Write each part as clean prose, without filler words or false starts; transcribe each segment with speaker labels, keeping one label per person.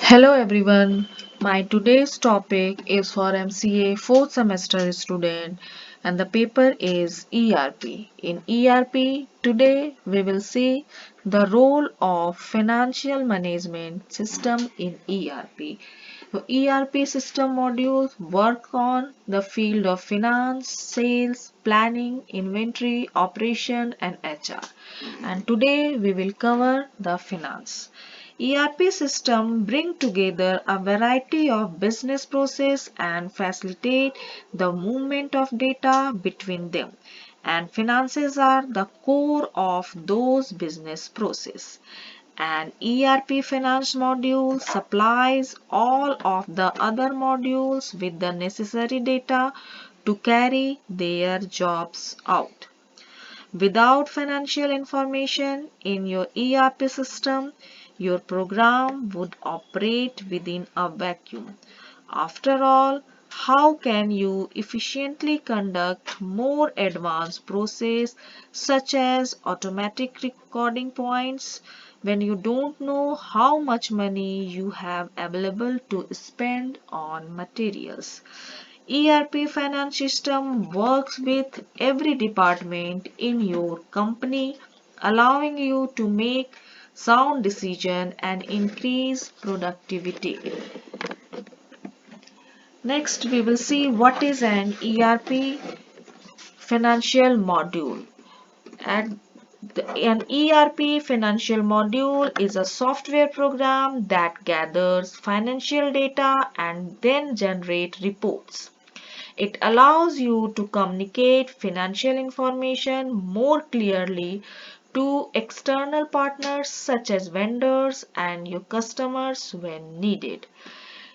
Speaker 1: Hello everyone, my today's topic is for MCA 4th semester student and the paper is ERP. In ERP, today we will see the role of financial management system in ERP. So ERP system modules work on the field of finance, sales, planning, inventory, operation and HR. And today we will cover the finance. ERP system bring together a variety of business process and facilitate the movement of data between them. And finances are the core of those business process. An ERP finance module supplies all of the other modules with the necessary data to carry their jobs out. Without financial information in your ERP system, your program would operate within a vacuum. After all, how can you efficiently conduct more advanced process such as automatic recording points when you don't know how much money you have available to spend on materials? ERP finance system works with every department in your company, allowing you to make sound decision and increase productivity. Next, we will see what is an ERP financial module. And an ERP financial module is a software program that gathers financial data and then generate reports. It allows you to communicate financial information more clearly to external partners such as vendors and your customers when needed.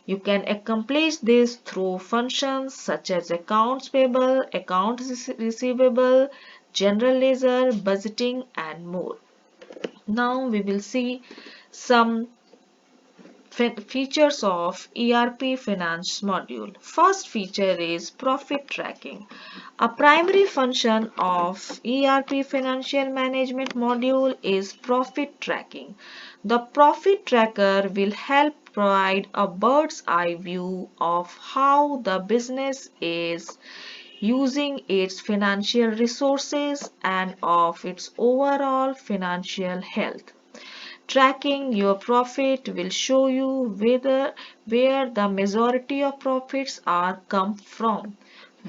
Speaker 1: You can accomplish this through functions such as accounts payable, accounts receivable, general ledger, budgeting, and more. Now we will see some features of ERP finance module. First feature is profit tracking. A primary function of ERP financial management module is profit tracking. The profit tracker will help provide a bird's eye view of how the business is using its financial resources and of its overall financial health. Tracking your profit will show you where the majority of profits are come from,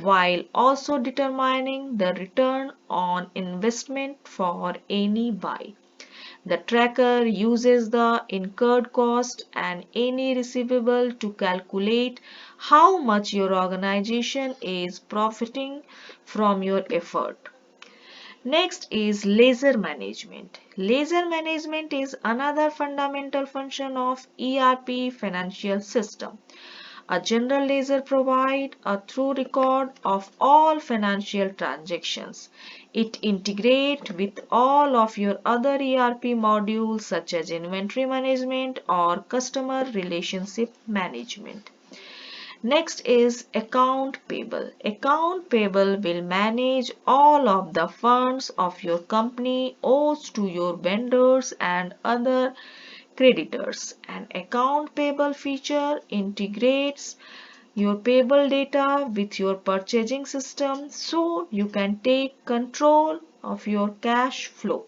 Speaker 1: while also determining the return on investment for any buy. The tracker uses the incurred cost and any receivable to calculate how much your organization is profiting from your effort. Next is ledger management. Ledger management is another fundamental function of ERP financial system. A general ledger provides a true record of all financial transactions. It integrates with all of your other ERP modules such as inventory management or customer relationship management. Next is account payable. Account payable will manage all of the funds of your company owes to your vendors and other creditors. An account payable feature integrates your payable data with your purchasing system so you can take control of your cash flow.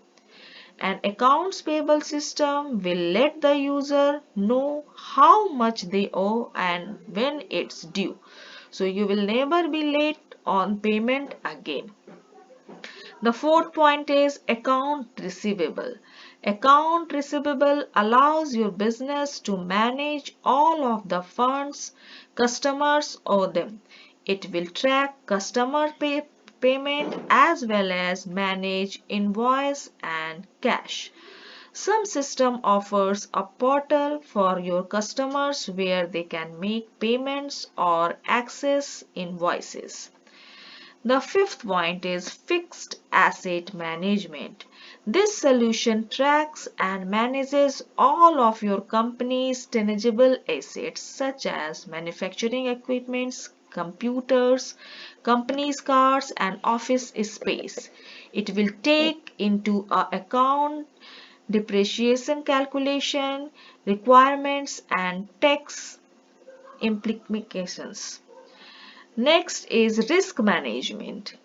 Speaker 1: An accounts payable system will let the user know how much they owe and when it's due. So you will never be late on payment again. The fourth point is account receivable. Account receivable allows your business to manage all of the funds customers owe them. It will track payment as well as manage invoice and cash. Some system offers a portal for your customers where they can make payments or access invoices. The fifth point is fixed asset management. This solution tracks and manages all of your company's tangible assets such as manufacturing equipments, computers, company's cars and office space. It will take into account depreciation calculation, requirements, and tax implications. Next is risk management.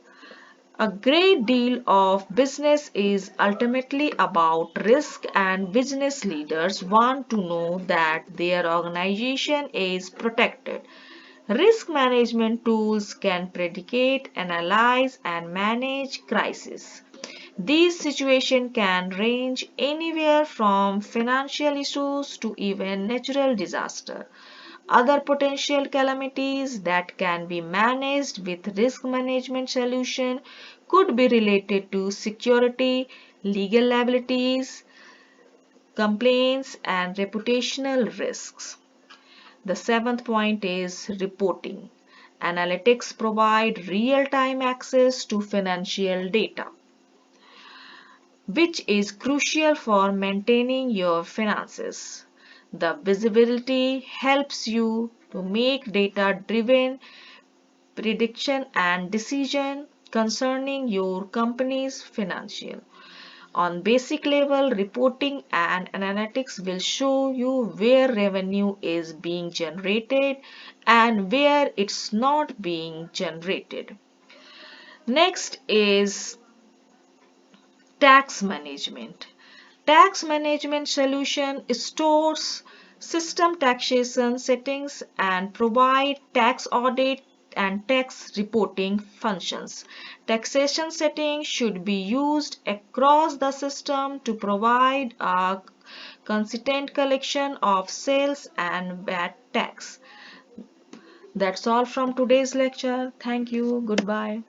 Speaker 1: A great deal of business is ultimately about risk, and business leaders want to know that their organization is protected. Risk management tools can predict, analyze, and manage crises. These situations can range anywhere from financial issues to even natural disaster. Other potential calamities that can be managed with risk management solution could be related to security, legal liabilities, complaints, and reputational risks. The seventh point is reporting. Analytics provide real-time access to financial data, which is crucial for maintaining your finances. The visibility helps you to make data-driven prediction and decision concerning your company's financial. On basic level, reporting and analytics will show you where revenue is being generated and where it's not being generated. Next is tax management. Tax management solution stores system taxation settings and provide tax audit and tax reporting functions. Taxation settings should be used across the system to provide a consistent collection of sales and VAT tax. That's all from today's lecture. Thank you. Goodbye.